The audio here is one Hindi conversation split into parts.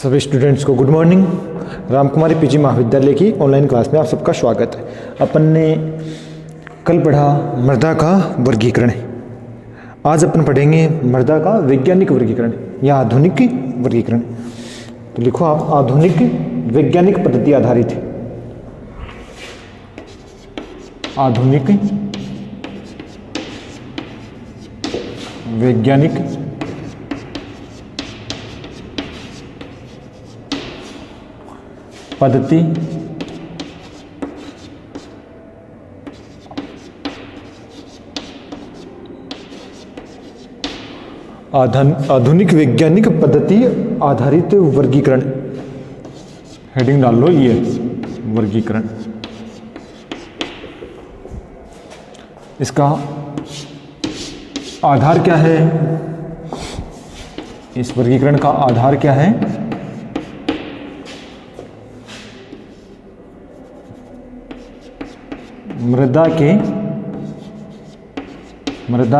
सभी स्टूडेंट्स को गुड मॉर्निंग। रामकुमारी पीजी महाविद्यालय की ऑनलाइन क्लास में आप सबका स्वागत है। अपन ने कल पढ़ा मृदा का वर्गीकरण। आज अपन पढ़ेंगे मृदा का वैज्ञानिक वर्गीकरण या आधुनिक वर्गीकरण। तो लिखो आप, आधुनिक वैज्ञानिक पद्धति आधारित। आधुनिक वैज्ञानिक पद्धति आधुनिक वैज्ञानिक पद्धति आधारित वर्गीकरण। हेडिंग डाल लो ये वर्गीकरण। इसका आधार क्या है? इस वर्गीकरण का आधार क्या है? मृदा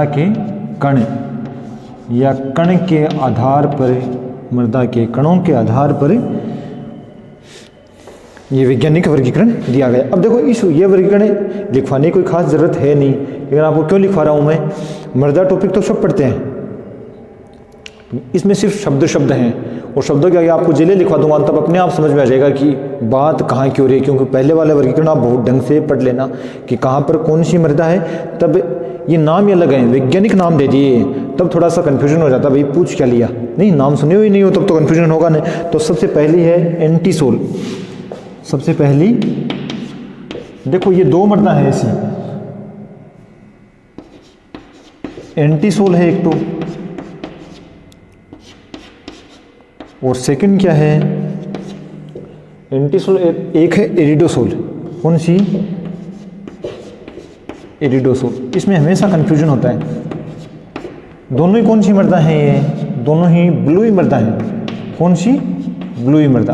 के कण या कण के आधार पर, मृदा के कणों के आधार पर ये वैज्ञानिक वर्गीकरण दिया गया। अब देखो ये वर्गीकरण लिखवाने की कोई खास जरूरत है नहीं, लेकिन आपको क्यों लिखवा रहा हूं मैं? मृदा टॉपिक तो सब पढ़ते हैं, इसमें सिर्फ शब्द हैं और शब्दों के आगे आपको जिले लिखवा दूंगा, तब अपने आप समझ में आ जाएगा कि बात कहाँ की हो रही है। क्योंकि पहले वाले वर्गीकरण आप बहुत ढंग से पढ़ लेना कि कहाँ पर कौन सी मृदा है, तब ये नाम ही अलग है, वैज्ञानिक नाम दे दिए, तब थोड़ा सा कन्फ्यूजन हो जाता, भाई पूछ क्या लिया। नहीं, नाम सुने हुए नहीं हो तब तो कन्फ्यूजन होगा नहीं। तो सबसे पहली है एंटीसोल। सबसे पहली देखो ये दो मृदा है ऐसी, एंटीसोल है एक तो, और सेकंड क्या है? एंटीसोल एक है इरिडोसोल। कौन सी? इरिडोसोल। इसमें हमेशा कंफ्यूजन होता है। दोनों ही कौन सी मृदा है? ये दोनों ही ब्लूई मृदा है। कौन सी? ब्लूई मृदा।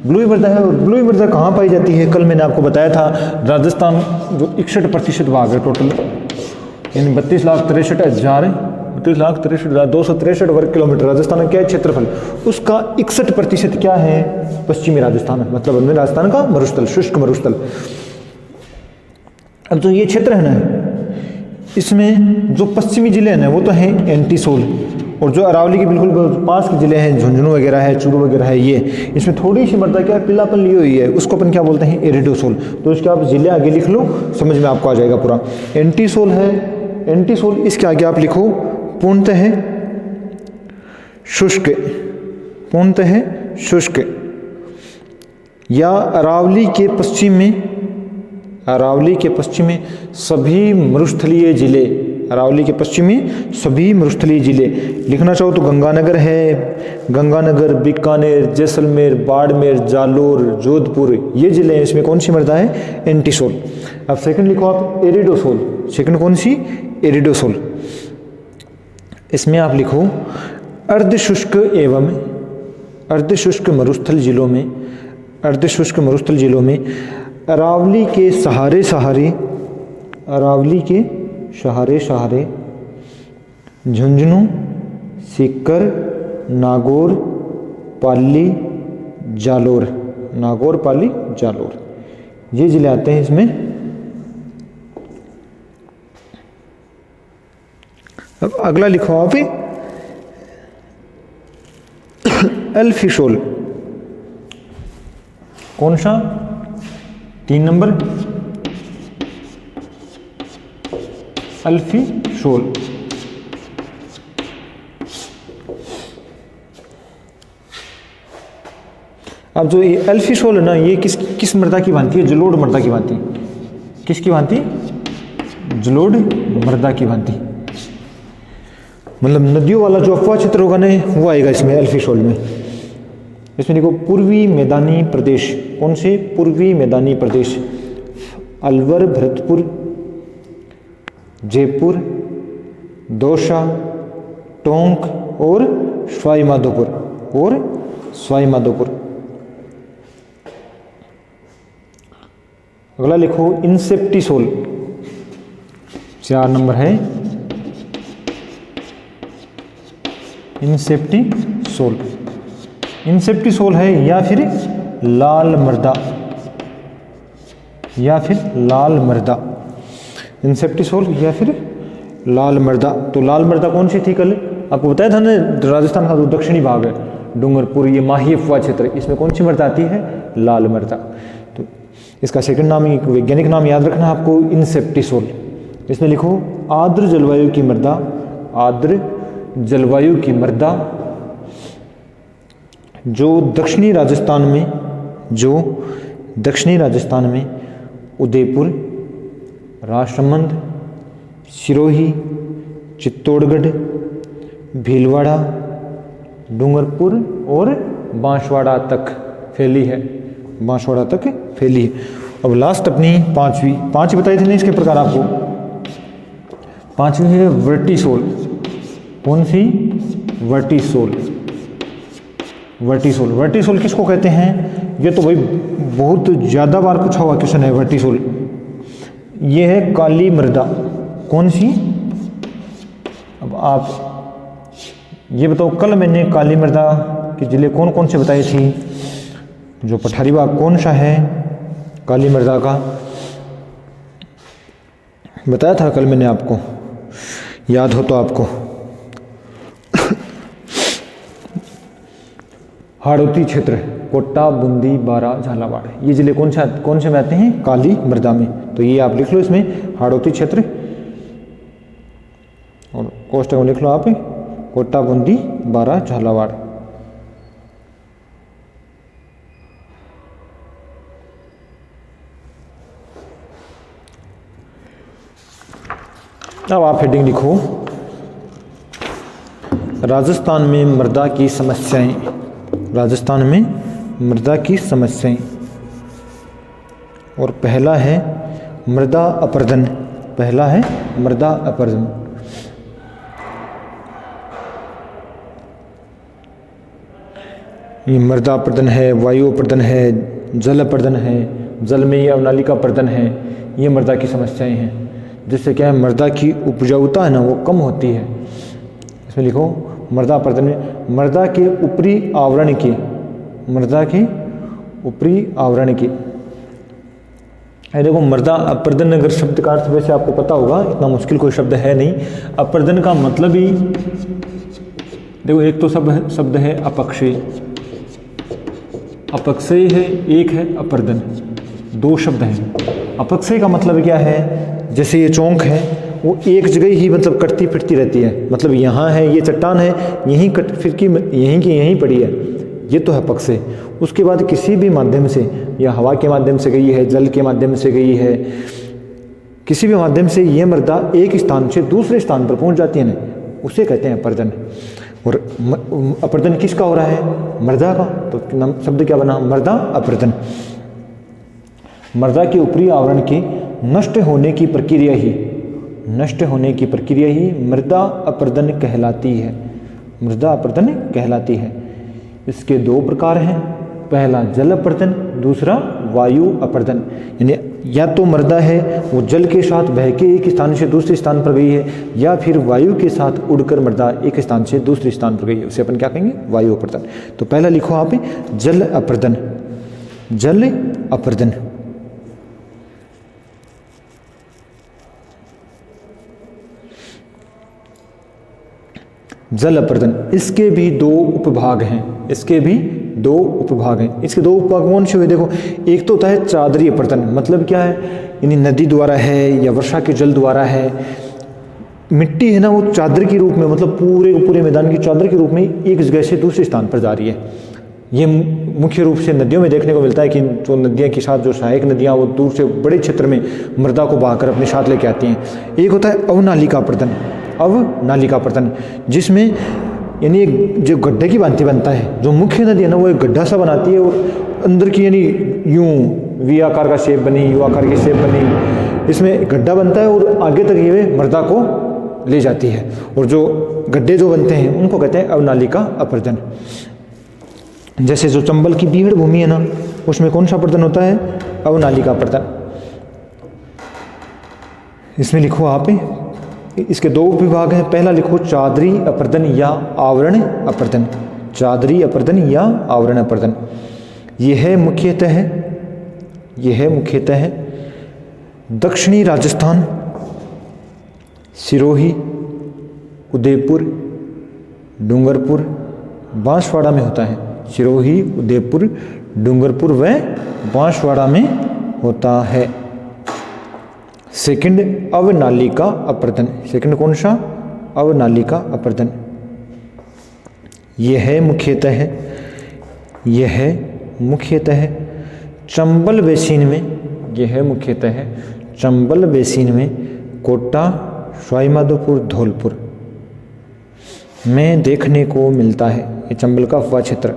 ब्लूई मृदा है। और ब्लूई मृदा कहाँ पाई जाती है? कल मैंने आपको बताया था, राजस्थान जो 61% भाग है टोटल, यानी 32,63,263 वर्ग किलोमीटर राजस्थान का क्या है क्षेत्रफल, उसका 61% क्या है? पश्चिमी राजस्थान, मतलब उनमें राजस्थान का मरुस्थल, शुष्क मरुस्थल। अब जो ये क्षेत्र है ना, इसमें जो पश्चिमी जिले हैं ना वो तो हैं एंटीसोल, और जो अरावली के बिल्कुल पास के जिले हैं, झुंझुनू वगैरह है, चूरू वगैरह है, ये इसमें थोड़ी सी मृदा क्या है, पीलापन ली हुई है, उसको अपन क्या बोलते हैं? इरिडोसोल। तो इसके आप जिले आगे लिख लो, समझ में आपको आ जाएगा पूरा। एंटीसोल है, एंटीसोल, इसके आगे आप लिखो पूर्णतः शुष्क, पूर्णतः शुष्क, या अरावली के पश्चिम में सभी मरुस्थलीय जिले, अरावली के पश्चिम में सभी मरुस्थलीय जिले। लिखना चाहो तो गंगानगर है, गंगानगर, बीकानेर, जैसलमेर, बाड़मेर, जालोर, जोधपुर, ये जिले हैं। इसमें कौन सी मृदा है? एंटीसोल। अब सेकंड लिखो आप इरिडोसोल। सेकंड कौन सी? इरिडोसोल। इसमें आप लिखो अर्धशुष्क एवं अर्धशुष्क मरुस्थल जिलों में, अर्धशुष्क मरुस्थल जिलों में अरावली के सहारे सहारे झुंझुनू, सीकर, नागौर, पाली, जालोर, ये जिले आते हैं इसमें। अब अगला लिखो आप एल्फिशोल। कौन सा? 3 नंबर एल्फिशोल। अब जो ये एल्फिशोल है ना, ये किस मृदा की भांति है? जलोढ़ मृदा की भांति। किसकी भांति? जलोढ़ मृदा की भांति। मतलब नदियों वाला जो अफवाह क्षेत्र होगा ना, वो आएगा इसमें एल्फिशोल में। इसमें देखो पूर्वी मैदानी प्रदेश। कौन से? पूर्वी मैदानी प्रदेश, अलवर, भरतपुर, जयपुर, दौसा, टोंक और सवाई माधोपुर। अगला लिखो इंसेप्टिसोल, 4 नंबर है इंसेप्टिसोल। इंसेप्टिसोल है या फिर लाल मृदा, या फिर लाल मृदा, इंसेप्टिसोल या फिर लाल मृदा। तो लाल मृदा कौन सी थी? कल आपको बताया था ना, राजस्थान का जो दक्षिणी भाग है, डूंगरपुर, ये माही अफवाह क्षेत्र, इसमें कौन सी मृदा आती है? लाल मृदा। तो इसका सेकंड नाम, वैज्ञानिक नाम याद रखना आपको, इंसेप्टिसोल। इसमें लिखो आर्द्र जलवायु की मृदा, आर्द्र जलवायु की मृदा जो दक्षिणी राजस्थान में, जो दक्षिणी राजस्थान में उदयपुर, राजसमंद, सिरोही, चित्तौड़गढ़, भीलवाड़ा, डूंगरपुर और बांसवाड़ा तक फैली है, बांसवाड़ा तक फैली है। अब लास्ट अपनी पांचवी बताई थी ना इसके प्रकार आपको। पांचवी है वर्टिसोल। कौन सी? वर्टिसोल। वर्टिसोल, वर्टिसोल किसको कहते हैं? ये तो भाई बहुत ज़्यादा बार पूछा हुआ क्वेश्चन है वर्टिसोल। ये है काली मृदा। कौन सी? अब आप ये बताओ, कल मैंने काली मृदा के जिले कौन कौन से बताए थी? जो पठारी बाग कौन सा है काली मृदा का? बताया था कल मैंने आपको, याद हो तो आपको। हाड़ौती क्षेत्र, कोटा, बूंदी, बारा, झालावाड़, ये जिले कौन से में आते हैं? काली मृदा में। तो ये आप लिख लो इसमें, हाड़ौती क्षेत्र, और कोष्टक में लिख लो आप कोटा, बूंदी, बारा, झालावाड़। अब आप हेडिंग लिखो, राजस्थान में मृदा की समस्याएं, राजस्थान में मृदा की समस्याएं। और पहला है मृदा अपरदन, पहला है मृदा अपरदन। ये मृदा अपरदन है, वायु अपरदन है, जल अपरदन है, जल में ये अवनालिका अपरदन है, ये मृदा की समस्याएं हैं। जिससे क्या है, मृदा की उपजाऊता है ना वो कम होती है। इसमें लिखो मृदा अपरदन में मृदा के ऊपरी आवरण की, मृदा के ऊपरी आवरण की। देखो मृदा अपरदन अगर शब्द का अर्थ वैसे आपको पता होगा, इतना मुश्किल कोई शब्द है नहीं। अपरदन का मतलब ही देखो, एक तो शब्द है अपक्षय, अपक्षय है, एक है अपरदन, दो शब्द हैं। अपक्षय का मतलब क्या है? जैसे ये चौंक है वो एक जगह ही मतलब कटती फिरती रहती है, मतलब यहाँ है ये चट्टान है, यहीं कट फिर की यहीं की यहीं पड़ी है, ये तो है अपक्षय। उसके बाद किसी भी माध्यम से, या हवा के माध्यम से गई है, जल के माध्यम से गई है, किसी भी माध्यम से ये मृदा एक स्थान से दूसरे स्थान पर पहुंच जाती है ना, उसे कहते हैं अपरदन। और अपरदन किसका हो रहा है? मृदा का। तो शब्द क्या बना? मृदा अपरदन। मृदा के ऊपरी आवरण के नष्ट होने की प्रक्रिया ही, नष्ट होने की प्रक्रिया ही मृदा अपरदन कहलाती है, मृदा अपरदन कहलाती है। इसके दो प्रकार हैं, पहला जल अपरदन, दूसरा वायु अपरदन। यानी या तो मृदा है वो जल के साथ बह के एक स्थान से दूसरे स्थान पर गई है, या फिर वायु के साथ उड़कर मृदा एक स्थान से दूसरे स्थान पर गई है, उसे अपन क्या कहेंगे? वायु अपरदन। तो पहला लिखो आप जल अपरदन, जल अपरदन। जल अपरदन, इसके भी दो उपभाग हैं, इसके भी दो उपभाग हैं। इसके दो उपभाग कौन से हुए? देखो, एक तो होता है चादरी अपरदन, मतलब क्या है? यानी नदी द्वारा है या वर्षा के जल द्वारा है, मिट्टी है ना वो चादर के रूप में, मतलब पूरे मैदान की चादर के रूप में एक जगह से दूसरे स्थान पर जा रही है। ये मुख्य रूप से नदियों में देखने को मिलता है कि जो नदियाँ के साथ जो सहायक नदियाँ वो दूर से बड़े क्षेत्र में मृदा को बहाकर अपने साथ लेके आती हैं। एक होता है अवनालिका अपरदन, अवनालिका अपरदन, जिसमें यानी जो गड्ढे की भांति बनता है, जो मुख्य नदी है ना वो एक गड्ढा सा बनाती है और अंदर की यानी यूं वी आकार का शेप बनी, यू आकार की शेप बनी, इसमें गड्ढा बनता है और आगे तक ये मृदा को ले जाती है। और जो गड्ढे जो बनते हैं उनको कहते हैं अवनालिका अपरदन। जैसे जो चंबल की बीहड़ भूमि है ना, उसमें कौन सा अपरदन होता है? अवनालिका अपरदन। इसमें लिखो आप, इसके दो विभाग हैं। पहला लिखो चादरी अपरदन या आवरण अपरदन, चादरी अपर्दन या आवरण अपर्दन। यह मुख्यतः दक्षिणी राजस्थान, सिरोही, उदयपुर, डूंगरपुर, बांसवाड़ा में होता है। सिरोही, उदयपुर, डूंगरपुर व बांसवाड़ा में होता है। सेकंड, अवनालिका अपर्दन। सेकंड कौन सा? अवनालिका अपर्दन। यह मुख्यतः चंबल बेसिन में कोटा, सवाईमाधोपुर, धौलपुर में देखने को मिलता है। ये चंबल का अफवाह क्षेत्र।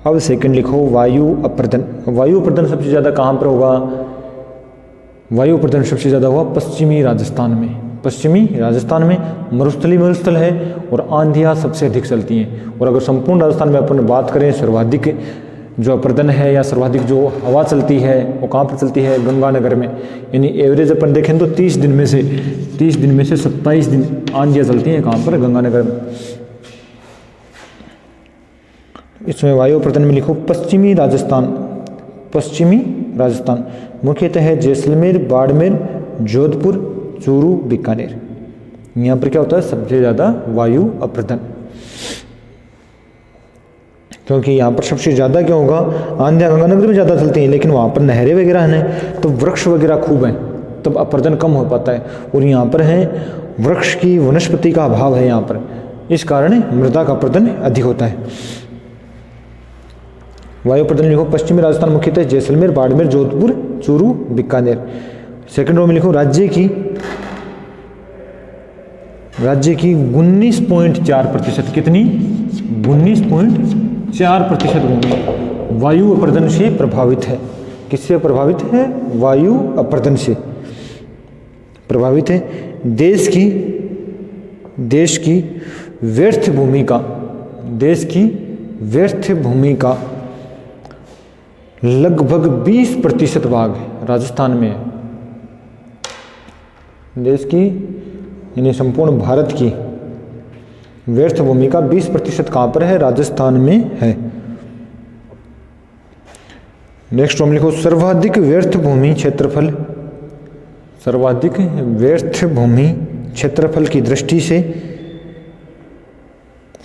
अब सेकंड लिखो वायु अपर्दन। वायु अपर्दन सबसे ज़्यादा कहाँ पर होगा? वायु अपर्दन सबसे ज़्यादा हुआ पश्चिमी राजस्थान में। मरुस्थल है और आंधियाँ सबसे अधिक चलती हैं। और अगर संपूर्ण राजस्थान में अपन बात करें, सर्वाधिक जो अपर्दन है या सर्वाधिक जो हवा चलती है वो कहाँ पर चलती है? गंगानगर में। यानी एवरेज अपन देखें तो 30 दिन में से 27 दिन आंधियाँ चलती हैं। कहाँ पर? गंगानगर में। इसमें वायु अपर्दन में लिखो पश्चिमी राजस्थान मुख्यतः जैसलमेर, बाड़मेर, जोधपुर, चूरू, बीकानेर। यहाँ पर क्या होता है? सबसे ज़्यादा वायु अपर्दन। क्योंकि यहाँ पर सबसे ज़्यादा क्या होगा? आंधियाँ गंगानगर में ज़्यादा चलती हैं, लेकिन वहाँ पर नहरें वगैरह हैं तो वृक्ष वगैरह खूब हैं, तब अपर्दन कम हो पाता है। और यहाँ पर है वृक्ष की, वनस्पति का अभाव है यहाँ पर, इस कारण मृदा का अपर्दन अधिक होता है। वायु अपर्दन लिखो पश्चिमी राजस्थान मुख्यतः जैसलमेर, बाड़मेर, जोधपुर, चूरू, बीकानेर। सेकंड रो में लिखो राज्य की 19.4%। कितनी? 19.4% भूमि वायु अपर्दन से प्रभावित है। किससे प्रभावित है? वायु अपर्दन से प्रभावित है। देश की व्यर्थ भूमि का लगभग 20% भाग राजस्थान में है। देश की यानी संपूर्ण भारत की व्यर्थ भूमि का 20% कहाँ पर है? राजस्थान में है। नेक्स्ट हम लिखो सर्वाधिक व्यर्थ भूमि क्षेत्रफल की दृष्टि से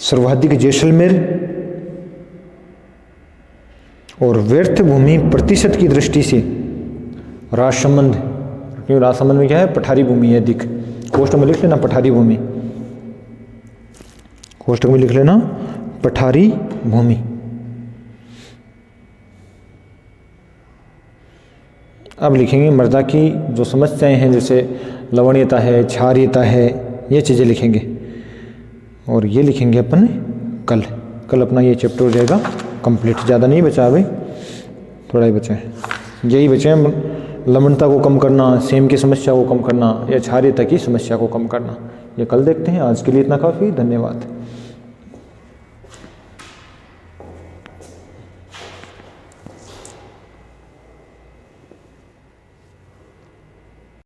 सर्वाधिक जैसलमेर और व्यर्थ भूमि प्रतिशत की दृष्टि से राजसमंद। क्योंकि राजसमंद में क्या है? पठारी भूमि है अधिक। कोष्टक में लिख लेना पठारी भूमि। कोष्टक में लिख लेना पठारी भूमि। अब लिखेंगे मृदा की जो समस्याएं हैं, जैसे लवणीयता है, क्षारीयता है, ये चीज़ें लिखेंगे। और ये लिखेंगे अपन कल अपना ये चैप्टर हो जाएगा कंप्लीट। ज़्यादा नहीं बचा भाई, थोड़ा ही बचा है। यही बचे हैं, लवणता को कम करना, सेम की समस्या को कम करना या क्षारीयता की समस्या को कम करना। ये कल देखते हैं। आज के लिए इतना काफ़ी। धन्यवाद।